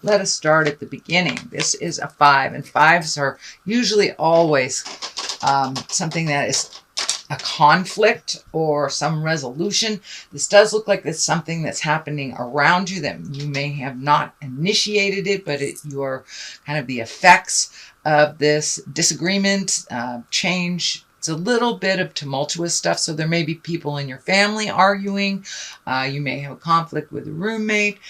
let us start at the beginning. This is a 5, and 5s are usually always something that is a conflict or some resolution. This does look like it's something that's happening around you that you may have not initiated it, but you're kind of the effects of this disagreement, change. It's a little bit of tumultuous stuff. So there may be people in your family arguing. You may have a conflict with a roommate.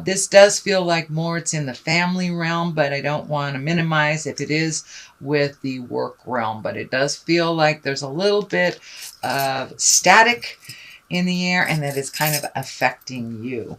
This does feel like more it's in the family realm, but I don't want to minimize if it is with the work realm. But it does feel like there's a little bit of static in the air and that it's kind of affecting you.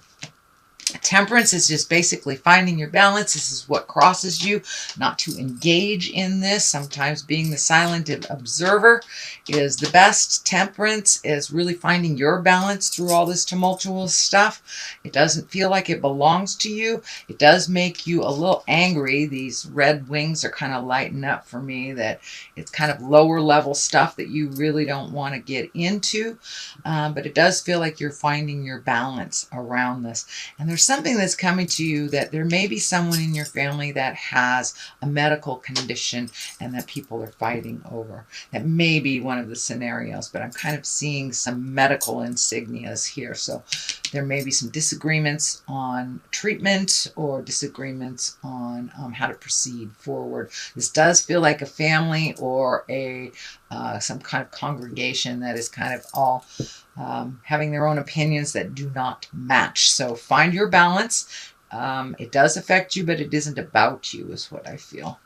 Temperance is just basically finding your balance. This is what crosses you, not to engage in this. Sometimes being the silent observer is the best. Temperance is really finding your balance through all this tumultuous stuff. It doesn't feel like it belongs to you. It does make you a little angry. These red wings are kind of lighting up for me that it's kind of lower level stuff that you really don't want to get into. But it does feel like you're finding your balance around this. And there's something that's coming to you that there may be someone in your family that has a medical condition and that people are fighting over. That may be one of the scenarios, but I'm kind of seeing some medical insignias here. So there may be some disagreements on treatment or disagreements on how to proceed forward. This does feel like a family or a some kind of congregation that is kind of all having their own opinions that do not match. So find your balance. It does affect you, but it isn't about you, is what I feel.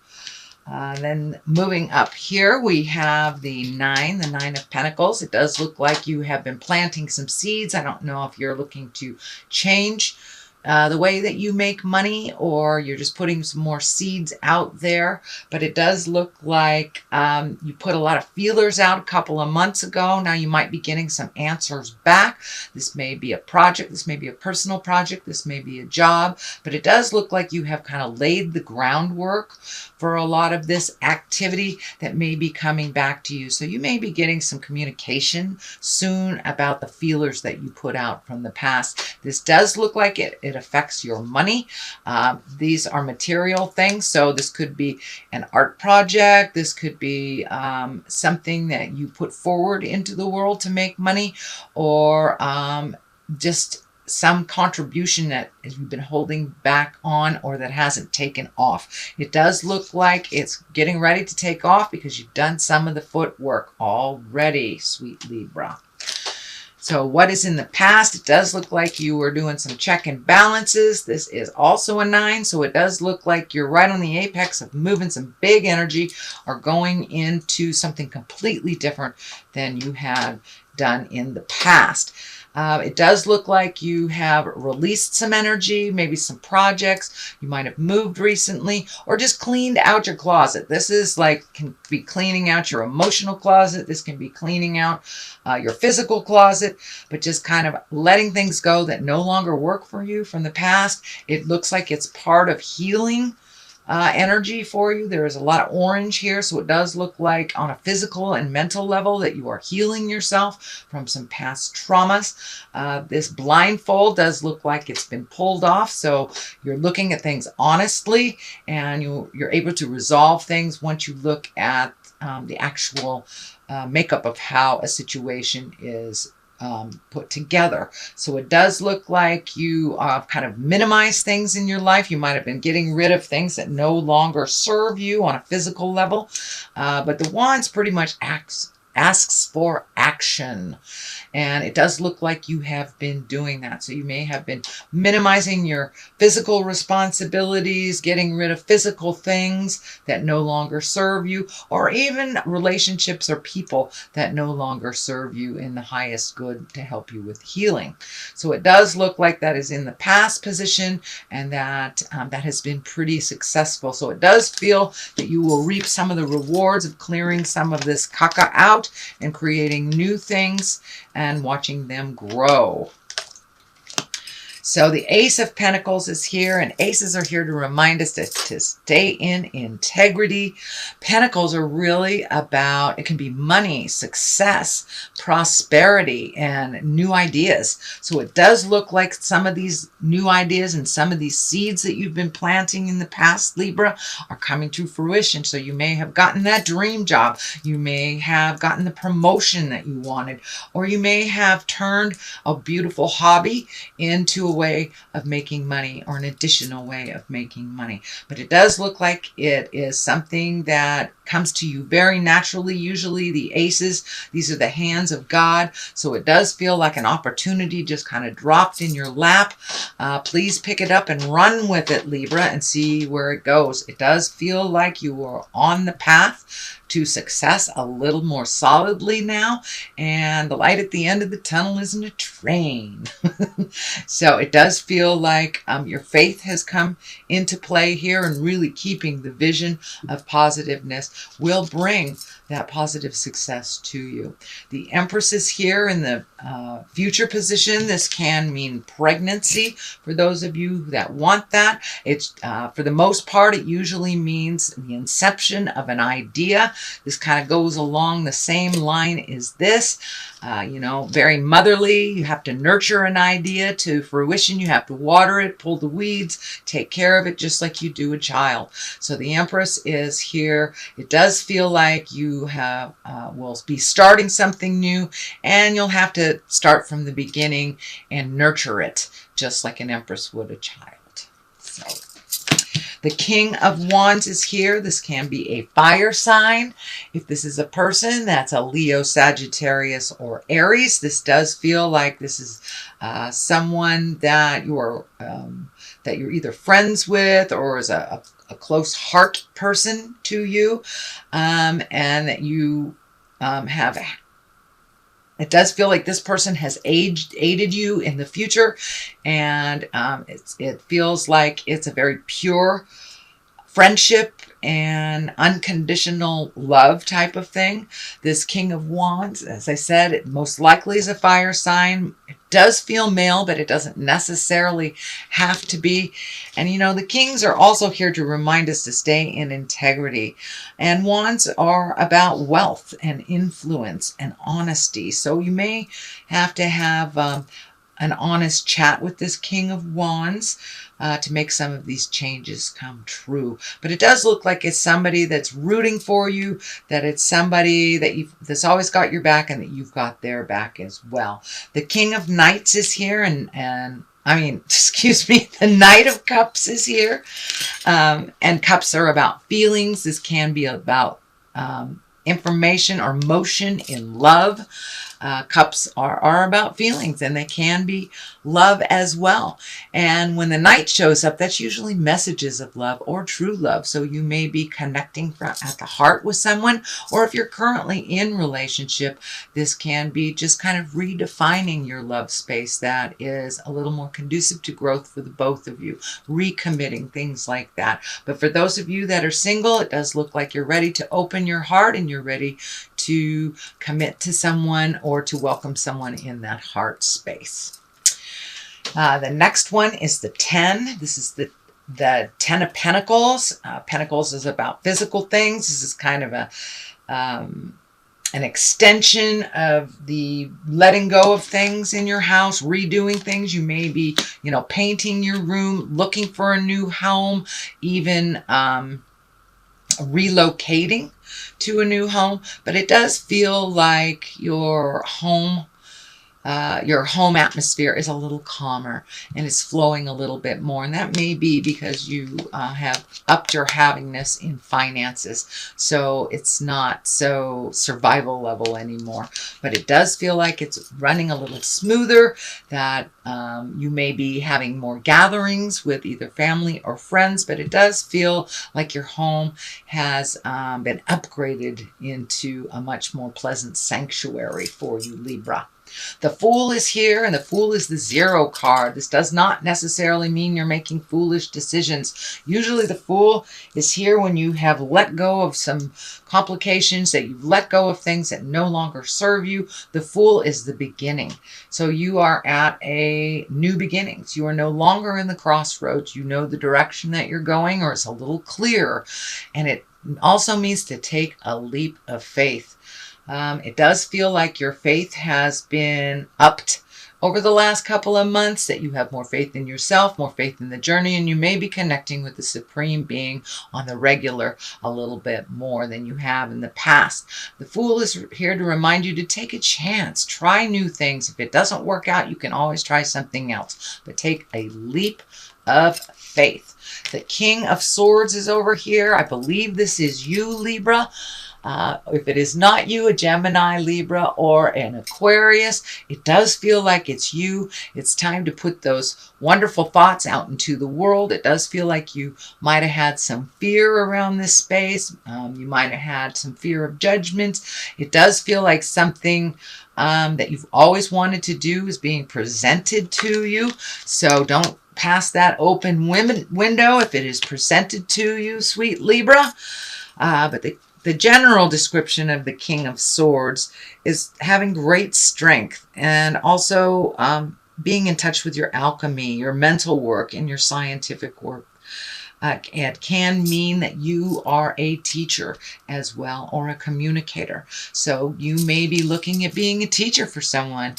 Then moving up here, we have the 9 of Pentacles. It does look like you have been planting some seeds. I don't know if you're looking to change the way that you make money, or you're just putting some more seeds out there. But it does look like you put a lot of feelers out a couple of months ago. Now you might be getting some answers back. This may be a project. This may be a personal project. This may be a job. But it does look like you have kind of laid the groundwork for a lot of this activity that may be coming back to you. So you may be getting some communication soon about the feelers that you put out from the past. This does look like it affects your money. These are material things. So this could be an art project. This could be something that you put forward into the world to make money, or just some contribution that you've been holding back on or that hasn't taken off. It does look like it's getting ready to take off because you've done some of the footwork already, sweet Libra. So what is in the past? It does look like you were doing some check and balances. This is also a 9. So it does look like you're right on the apex of moving some big energy or going into something completely different than you had done in the past. It does look like you have released some energy, maybe some projects. You might have moved recently or just cleaned out your closet. This is like, can be cleaning out your emotional closet. This can be cleaning out your physical closet, but just kind of letting things go that no longer work for you from the past. It looks like it's part of healing energy for you. There is a lot of orange here, so it does look like on a physical and mental level that you are healing yourself from some past traumas. This blindfold does look like it's been pulled off, so you're looking at things honestly, and you're able to resolve things once you look at the actual makeup of how a situation is put together. So it does look like you kind of minimize things in your life. You might have been getting rid of things that no longer serve you on a physical level. But the Wands pretty much asks for action. And it does look like you have been doing that. So you may have been minimizing your physical responsibilities, getting rid of physical things that no longer serve you, or even relationships or people that no longer serve you in the highest good to help you with healing. So it does look like that is in the past position, and that that has been pretty successful. So it does feel that you will reap some of the rewards of clearing some of this caca out and creating new things and watching them grow. So the Ace of Pentacles is here, and aces are here to remind us to stay in integrity. Pentacles are really about, it can be money, success, prosperity, and new ideas. So it does look like some of these new ideas and some of these seeds that you've been planting in the past, Libra, are coming to fruition. So you may have gotten that dream job. You may have gotten the promotion that you wanted, or you may have turned a beautiful hobby into a way of making money, or an additional way of making money. But it does look like it is something that comes to you very naturally. Usually the aces, these are the hands of God. So it does feel like an opportunity just kind of dropped in your lap. Please pick it up and run with it, Libra, and see where it goes. It does feel like you are on the path to success a little more solidly now, and the light at the end of the tunnel isn't a train. So it does feel like your faith has come into play here, and really keeping the vision of positiveness will bring that positive success to you. The Empress is here in the future position. This can mean pregnancy for those of you that want that. It's for the most part, it usually means the inception of an idea. This kind of goes along the same line as this. You know, very motherly. You have to nurture an idea to fruition. You have to water it, pull the weeds, take care of it just like you do a child. So the Empress is here. It does feel like you have will be starting something new, and you'll have to start from the beginning and nurture it just like an Empress would a child. So the King of Wands is here. This can be a fire sign. If this is a person, that's a Leo, Sagittarius, or Aries. This does feel like this is someone that you're either friends with, or is a close heart person to you, and that you have. It does feel like this person has aided you in the future, and it feels like it's a very pure friendship and unconditional love type of thing. This King of Wands, as I said, it most likely is a fire sign. It does feel male, but it doesn't necessarily have to be. And you know, the kings are also here to remind us to stay in integrity. And wands are about wealth and influence and honesty. So you may have to have an honest chat with this King of Wands to make some of these changes come true. But it does look like it's somebody that's rooting for you, that it's somebody that's always got your back, and that you've got their back as well. The King of Knights is here, and excuse me, the Knight of Cups is here. And cups are about feelings. This can be about information or motion in love. Cups are about feelings, and they can be love as well. And when the Knight shows up, that's usually messages of love or true love. So you may be connecting at the heart with someone, or if you're currently in relationship, this can be just kind of redefining your love space that is a little more conducive to growth for the both of you, recommitting, things like that. But for those of you that are single, it does look like you're ready to open your heart, and you're ready to commit to someone or to welcome someone in that heart space. The next one is the 10. This is the 10 of Pentacles. Pentacles is about physical things. This is kind of an extension of the letting go of things in your house, redoing things. You may be, painting your room, looking for a new home, even relocating to a new home. But it does feel like your home atmosphere is a little calmer, and it's flowing a little bit more. And that may be because you have upped your havingness in finances. So it's not so survival level anymore. But it does feel like it's running a little smoother, that you may be having more gatherings with either family or friends. But it does feel like your home has been upgraded into a much more pleasant sanctuary for you, Libra. The Fool is here, and the Fool is the 0 card. This does not necessarily mean you're making foolish decisions. Usually the Fool is here when you have let go of some complications, that you've let go of things that no longer serve you. The Fool is the beginning. So you are at a new beginnings. You are no longer in the crossroads. You know the direction that you're going, or it's a little clearer. And it also means to take a leap of faith. It does feel like your faith has been upped over the last couple of months, that you have more faith in yourself, more faith in the journey, and you may be connecting with the Supreme Being on the regular a little bit more than you have in the past. The Fool is here to remind you to take a chance, try new things. If it doesn't work out, you can always try something else, but take a leap of faith. The King of Swords is over here. I believe this is you, Libra. If it is not you, a Gemini, Libra, or an Aquarius, it does feel like it's you. It's time to put those wonderful thoughts out into the world. It does feel like you might have had some fear around this space. You might have had some fear of judgment. It does feel like something that you've always wanted to do is being presented to you. So don't pass that open window if it is presented to you, sweet Libra. But the general description of the King of Swords is having great strength, and also being in touch with your alchemy, your mental work, and your scientific work. It can mean that you are a teacher as well, or a communicator. So you may be looking at being a teacher for someone,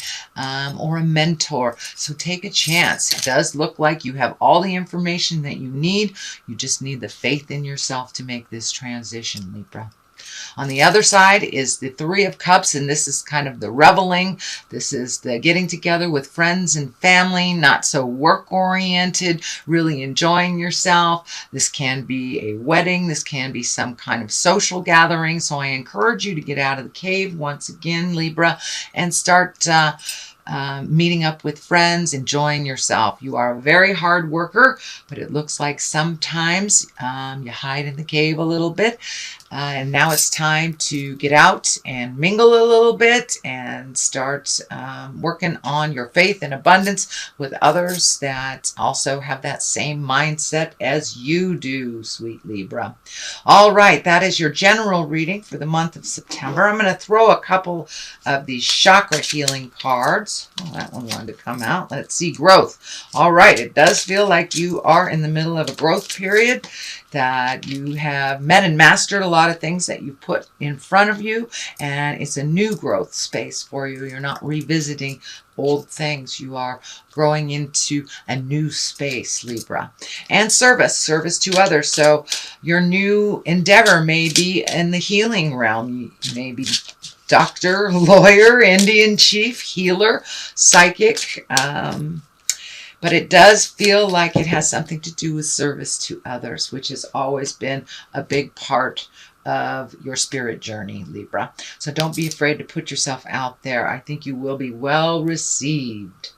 or a mentor. So take a chance. It does look like you have all the information that you need. You just need the faith in yourself to make this transition, Libra. On the other side is the 3 of Cups, and this is kind of the reveling. This is the getting together with friends and family, not so work-oriented, really enjoying yourself. This can be a wedding. This can be some kind of social gathering. So I encourage you to get out of the cave once again, Libra, and start meeting up with friends, enjoying yourself. You are a very hard worker, but it looks like sometimes you hide in the cave a little bit. And now it's time to get out and mingle a little bit and start working on your faith and abundance with others that also have that same mindset as you do, sweet Libra. All right, that is your general reading for the month of September. I'm going to throw a couple of these chakra healing cards. Oh, that one wanted to come out. Let's see, growth. All right, it does feel like you are in the middle of a growth period, that you have met and mastered a lot of things that you put in front of you, and it's a new growth space for you. You're not revisiting old things. You are growing into a new space, Libra. And service to others. So your new endeavor may be in the healing realm. You may be doctor, lawyer, Indian chief, healer, psychic, but it does feel like it has something to do with service to others, which has always been a big part of your spirit journey, Libra. So don't be afraid to put yourself out there. I think you will be well received.